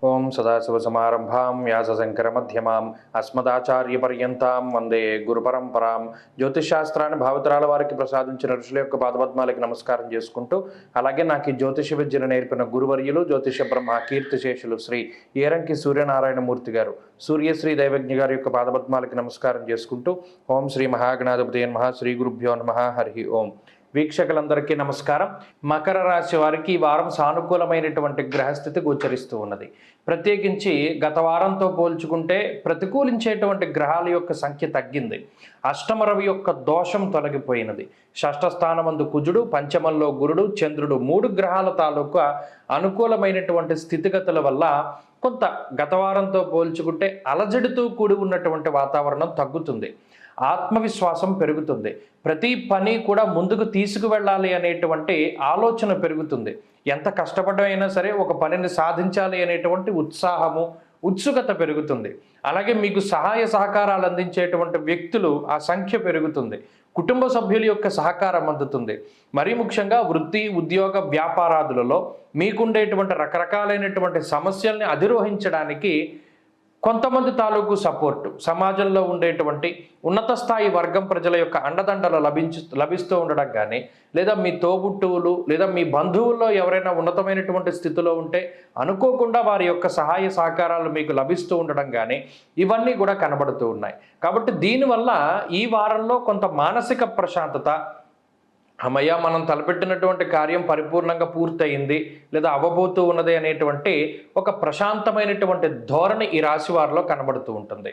ఓం సదాశివసమారంభాం వ్యాసశంకరమధ్యమాం అస్మదాచార్యపర్యంతాం వందే గురుపరంపరాం. జ్యోతిషశాస్త్రాన్ని భావితరాల వారికి ప్రసాదించిన ఋషుల యొక్క పాదపద్మాలకి నమస్కారం చేసుకుంటూ, అలాగే నాకు ఈ జ్యోతిష విద్యను నేర్పిన గురువర్యులు జ్యోతిష బ్రహ్మ కీర్తిశేషులు శ్రీ ఏరంకి సూర్యనారాయణమూర్తి గారు, సూర్యశ్రీ దైవజ్ఞ గారి యొక్క పాదపద్మాలకి నమస్కారం చేసుకుంటూ, ఓం శ్రీ మహాగణాధిపతి నమః, శ్రీ గురుభ్యో నమః, హరి ఓం. వీక్షకులందరికీ నమస్కారం. మకర రాశి వారికి ఈ వారం సానుకూలమైనటువంటి గ్రహస్థితి గోచరిస్తూ ఉన్నది. ప్రత్యేకించి గత వారంతో పోల్చుకుంటే ప్రతికూలించేటువంటి గ్రహాల యొక్క సంఖ్య తగ్గింది. అష్టమ రవి యొక్క దోషం తొలగిపోయినది. షష్ఠ స్థానమందు కుజుడు, పంచమంలో గురుడు, చంద్రుడు, 3 గ్రహాల తాలూకా అనుకూలమైనటువంటి స్థితిగతుల వల్ల కొంత గత వారంతో పోల్చుకుంటే అలజడితో కూడి ఉన్నటువంటి వాతావరణం తగ్గుతుంది. ఆత్మవిశ్వాసం పెరుగుతుంది. ప్రతి పని కూడా ముందుకు తీసుకువెళ్ళాలి అనేటువంటి ఆలోచన పెరుగుతుంది. ఎంత కష్టపడమైనా సరే ఒక పనిని సాధించాలి అనేటువంటి ఉత్సాహము, ఉత్సుకత పెరుగుతుంది. అలాగే మీకు సహాయ సహకారాలు అందించేటువంటి వ్యక్తులు ఆ సంఖ్య పెరుగుతుంది. కుటుంబ సభ్యుల యొక్క సహకారం అందుతుంది. మరీ ముఖ్యంగా వృత్తి, ఉద్యోగ, వ్యాపారాదులలో మీకుండేటువంటి రకరకాలైనటువంటి సమస్యల్ని అధిరోహించడానికి కొంతమంది తాలూకు సపోర్టు, సమాజంలో ఉండేటువంటి ఉన్నత స్థాయి వర్గం ప్రజల యొక్క అండదండలు లభిస్తూ ఉండడం కానీ, లేదా మీ తోబుట్టువులు లేదా మీ బంధువుల్లో ఎవరైనా ఉన్నతమైనటువంటి స్థితిలో ఉంటే అనుకోకుండా వారి యొక్క సహాయ సహకారాలు మీకు లభిస్తూ ఉండడం కానీ, ఇవన్నీ కూడా కనబడుతూ ఉన్నాయి. కాబట్టి దీనివల్ల ఈ వారంలో కొంత మానసిక ప్రశాంతత, అమ్మయ్య మనం తలపెట్టినటువంటి కార్యం పరిపూర్ణంగా పూర్తయింది లేదా అవ్వబోతూ ఉన్నది అనేటువంటి ఒక ప్రశాంతమైనటువంటి ధోరణి ఈ రాశి వారిలో కనబడుతూ ఉంటుంది.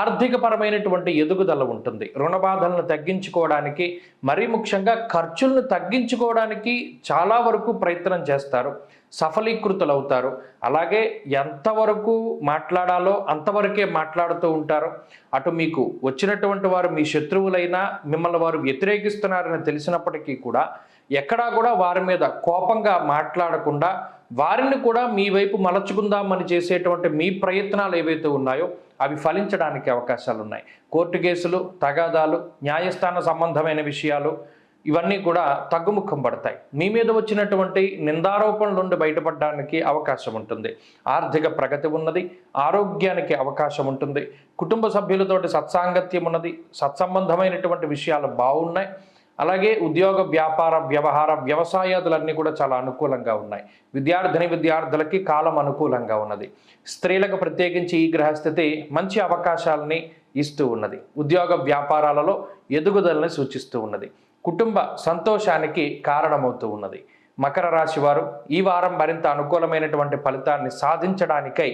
ఆర్థికపరమైనటువంటి ఎదుగుదల ఉంటుంది. రుణ బాధలను తగ్గించుకోవడానికి, మరీ ముఖ్యంగా ఖర్చులను తగ్గించుకోవడానికి చాలా వరకు ప్రయత్నం చేస్తారు, సఫలీకృతులవుతారు. అలాగే ఎంతవరకు మాట్లాడాలో అంతవరకే మాట్లాడుతూ ఉంటారు. అటు మీకు వచ్చినటువంటి వారు మీ శత్రువులైనా మిమ్మల్ని వారు వ్యతిరేకిస్తున్నారని తెలిసినప్పటికీ కూడా ఎక్కడా కూడా వారి మీద కోపంగా మాట్లాడకుండా వారిని కూడా మీ వైపు మలచుకుందామని చేసేటువంటి మీ ప్రయత్నాలు ఏవైతే ఉన్నాయో అవి ఫలించడానికి అవకాశాలు ఉన్నాయి. కోర్టు కేసులు, తగాదాలు, న్యాయస్థాన సంబంధమైన విషయాలు ఇవన్నీ కూడా తగ్గుముఖం పడతాయి. మీ మీద వచ్చినటువంటి నిందారోపణల నుండి బయటపడడానికి అవకాశం ఉంటుంది. ఆర్థిక ప్రగతి ఉన్నది. ఆరోగ్యానికి అవకాశం ఉంటుంది. కుటుంబ సభ్యులతోటి సత్సాంగత్యం ఉన్నది. సత్సంబంధమైనటువంటి విషయాలు బాగున్నాయి. అలాగే ఉద్యోగ, వ్యాపార, వ్యవహార, వ్యవసాయాదులన్నీ కూడా చాలా అనుకూలంగా ఉన్నాయి. విద్యార్థులకి కాలం అనుకూలంగా ఉన్నది. స్త్రీలకు ప్రత్యేకించి ఈ గ్రహస్థితి మంచి అవకాశాలని ఇస్తూ ఉన్నది. ఉద్యోగ వ్యాపారాలలో ఎదుగుదలని సూచిస్తూ ఉన్నది. కుటుంబ సంతోషానికి కారణమవుతూ ఉన్నది. మకర రాశి వారు ఈ వారం మరింత అనుకూలమైనటువంటి ఫలితాన్ని సాధించడానికై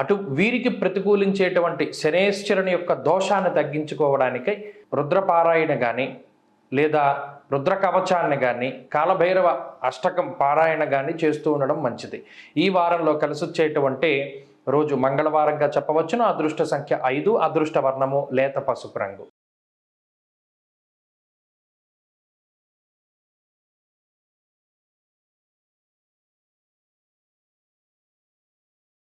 అటు వీరికి ప్రతికూలించేటువంటి శనేశ్వరుని యొక్క దోషాన్ని తగ్గించుకోవడానికై రుద్రపారాయణ కానీ లేదా రుద్ర కవచాన్ని కానీ కాలభైరవ అష్టకం పారాయణ కానీ చేస్తూ ఉండడం మంచిది. ఈ వారంలో కలిసొచ్చేటువంటి రోజు మంగళవారంగా చెప్పవచ్చును. అదృష్ట సంఖ్య 5, అదృష్ట వర్ణము లేత పసుపు రంగు.